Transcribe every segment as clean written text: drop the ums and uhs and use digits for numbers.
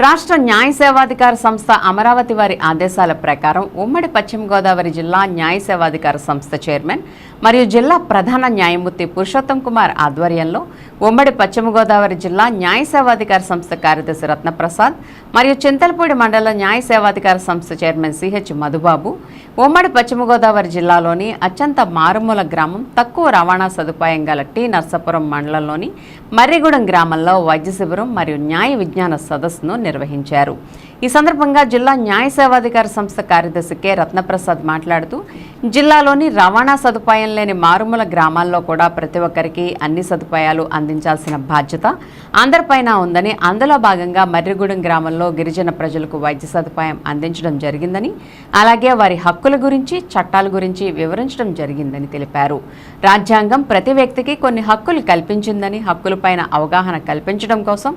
రాష్ట్ర న్యాయ సేవాధికార సంస్థ అమరావతి వారి ఆదేశాల ప్రకారం ఉమ్మడి పశ్చిమ గోదావరి జిల్లా న్యాయ సేవాధికార సంస్థ చైర్మన్ మరియు జిల్లా ప్రధాన న్యాయమూర్తి పురుషోత్తం కుమార్ ఆధ్వర్యంలో ఉమ్మడి పశ్చిమ గోదావరి జిల్లా న్యాయ సేవాధికార సంస్థ కార్యదర్శి రత్నప్రసాద్ మరియు చింతలపూడి మండల న్యాయ సేవాధికార సంస్థ చైర్మన్ సిహెచ్ మధుబాబు ఉమ్మడి పశ్చిమ గోదావరి జిల్లాలోని అత్యంత మారుమూల గ్రామం తక్కువ రవాణా సదుపాయం గల టి నర్సాపురం మండలంలోని మర్రిగూడెం గ్రామంలో వైద్య శిబిరం మరియు న్యాయ విజ్ఞాన సదస్సును నిర్వహించారు. ఈ సందర్భంగా జిల్లా న్యాయ సేవాధికార సంస్థ కార్యదర్శి కె రత్నప్రసాద్ మాట్లాడుతూ జిల్లాలోని రవాణా సదుపాయం లేని మారుమూల గ్రామాల్లో కూడా ప్రతి ఒక్కరికి అన్ని సదుపాయాలు అందించాల్సిన బాధ్యత అందరిపైన ఉందని, అందులో భాగంగా మర్రిగూడెం గ్రామంలో గిరిజన ప్రజలకు వైద్య సదుపాయం అందించడం జరిగిందని, అలాగే వారి హక్కుల గురించి చట్టాల గురించి వివరించడం జరిగిందని తెలిపారు. రాజ్యాంగం ప్రతి వ్యక్తికి కొన్ని హక్కులు కల్పించిందని, హక్కులపైన అవగాహన కల్పించడం కోసం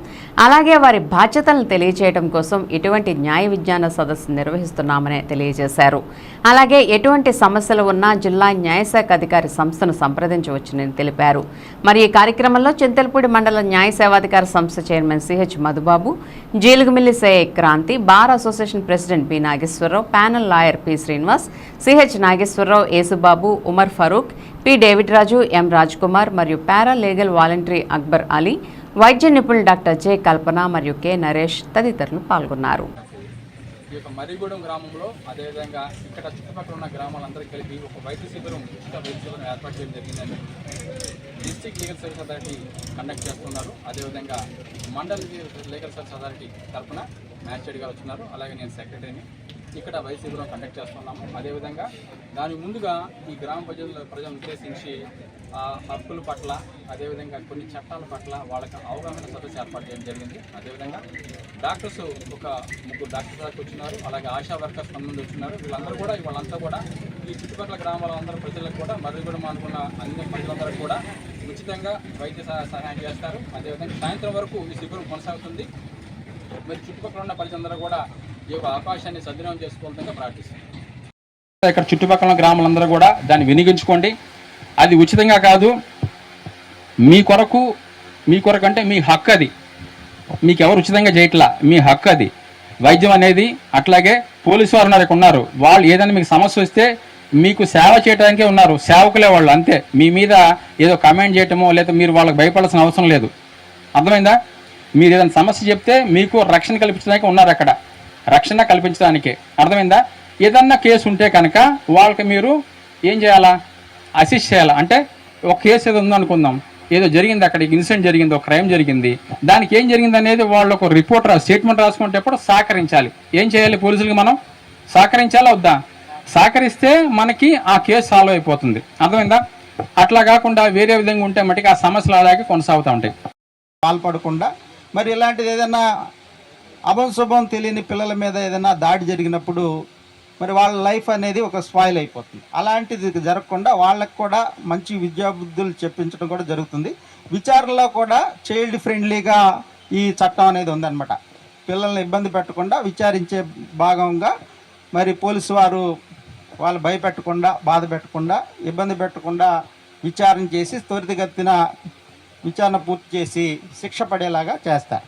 అలాగే వారి బాధ్యతలను తెలియజేయడం కోసం ఇటువంటి న్యాయ విజ్ఞాన సదస్సు నిర్వహిస్తున్నామని తెలియజేశారు. అలాగే ఎటువంటి సమస్యలు ఉన్నా జిల్లా న్యాయశాఖ అధికారి సంస్థను సంప్రదించవచ్చునని తెలిపారు. మరి ఈ కార్యక్రమంలో చింతలపూడి మండల న్యాయ సేవాధికార సంస్థ చైర్మన్ సిహెచ్ మధుబాబు, జీలుగుమిల్లి సే Kranti, bar association president B Nageswararao, panel lawyer P Srinivas, CH Nageswararao, Yesubabu, Umar Farooq, P David Raju, M Raj Kumar మరియు para legal volunteer Akbar Ali, వైద్య నిపుణులు డాక్టర్ జె కల్పన మరియు కె నరేష్ తదితరులు పాల్గొన్నారు. ఈ యొక్క మర్రిగూడెం గ్రామంలో అదేవిధంగా ఇక్కడ చుట్టుపక్కల ఉన్న గ్రామాలందరికీ కలిపి ఒక వైద్య శిబిరం, ఉచిత వైద్య శిబిరం ఏర్పాటు చేయడం జరిగిందని district legal service authority conduct చేస్తున్నారు. అదేవిధంగా మండల్ లీగల్ సర్వీస్ అథారిటీ తరఫున మ్యాజిస్ట్రేట్ గారు వచ్చినారు. అలాగే నేను సెక్రటరీని. ఇక్కడ వైద్య శిబిరం కండక్ట్ చేస్తున్నాము. అదేవిధంగా దాని ముందుగా ఈ గ్రామ ప్రజలను ఉద్దేశించి హక్కుల పట్ల, అదేవిధంగా కొన్ని చట్టాల పట్ల వాళ్ళకి అవగాహన సదస్సు ఏర్పాటు చేయడం జరిగింది. అదేవిధంగా డాక్టర్స్ ఒక 3 డాక్టర్స్ దాకా వచ్చినారు. అలాగే ఆశా వర్కర్స్ కొంతమంది వచ్చినారు. వాళ్ళంతా కూడా ఈ చుట్టుపక్కల గ్రామాలందరూ ప్రజలకు కూడా మర్రిగూడెం అనుకున్న అన్ని ప్రజలందరూ కూడా ఉచితంగా వైద్య సహాయం చేస్తారు. అదేవిధంగా సాయంత్రం వరకు ఈ శిబిరం కొనసాగుతుంది. మరి చుట్టుపక్కల ఉన్న ప్రజలందరూ కూడా ఈ యొక్క అవకాశాన్ని సద్వినియోగం చేసుకోవాలని ప్రార్థిస్తున్నాం. ఇక్కడ చుట్టుపక్కల గ్రామాలందరూ కూడా దాన్ని వినియోగించుకోండి. అది ఉచితంగా కాదు, మీ కొరకు అంటే మీ హక్కు. అది మీకు ఎవరు ఉచితంగా చేయట్లా, మీ హక్కు అది వైద్యం అనేది. అట్లాగే పోలీసు వారు ఉన్నారు. వాళ్ళు ఏదైనా మీకు సమస్య వస్తే మీకు సేవ చేయడానికే ఉన్నారు, సేవకులే వాళ్ళు, అంతే. మీ మీద ఏదో కమెంట్ చేయటమో లేదా మీరు వాళ్ళకి భయపడాల్సిన అవసరం లేదు. అర్థమైందా? మీరు ఏదైనా సమస్య చెప్తే మీకు రక్షణ కల్పించడానికి ఉన్నారు, అక్కడ రక్షణ కల్పించడానికే. అర్థమైందా? ఏదన్నా కేసు ఉంటే కనుక వాళ్ళకి మీరు ఏం చేయాలా? అసిస్ట్ చేయాలా. అంటే ఒక కేసు ఏదో ఉందనుకుందాం, ఏదో జరిగింది, అక్కడ ఇన్సిడెంట్ జరిగింది, ఒక క్రైమ్ జరిగింది, దానికి ఏం జరిగింది అనేది వాళ్ళు ఒక రిపోర్ట్ స్టేట్మెంట్ రాసుకునేటప్పుడు సహకరించాలి. ఏం చేయాలి? పోలీసులకి మనం సహకరించాలా వద్దా? సహకరిస్తే మనకి ఆ కేసు సాల్వ్ అయిపోతుంది. అర్థమైందా? అట్లా కాకుండా వేరే విధంగా ఉంటే మటుకు ఆ సమస్యలు అలాగే కొనసాగుతూ ఉంటాయి. పాల్పడకుండా మరి ఇలాంటిది ఏదైనా అభంశుభం తెలియని పిల్లల మీద ఏదైనా దాడి జరిగినప్పుడు మరి వాళ్ళ లైఫ్ అనేది ఒక స్పాయిల్ అయిపోతుంది. అలాంటిది జరగకుండా వాళ్ళకు కూడా మంచి విద్యాబుద్ధులు చెప్పించడం కూడా జరుగుతుంది. విచారణలో కూడా చైల్డ్ ఫ్రెండ్లీగా ఈ చట్టం అనేది ఉందన్నమాట. పిల్లల్ని ఇబ్బంది పెట్టకుండా విచారించే భాగంగా మరి పోలీసు వారు వాళ్ళు భయపెట్టకుండా, బాధ పెట్టకుండా, ఇబ్బంది పెట్టకుండా విచారణ చేసి త్వరితగతిన విచారణ పూర్తి చేసి శిక్ష పడేలాగా చేస్తారు.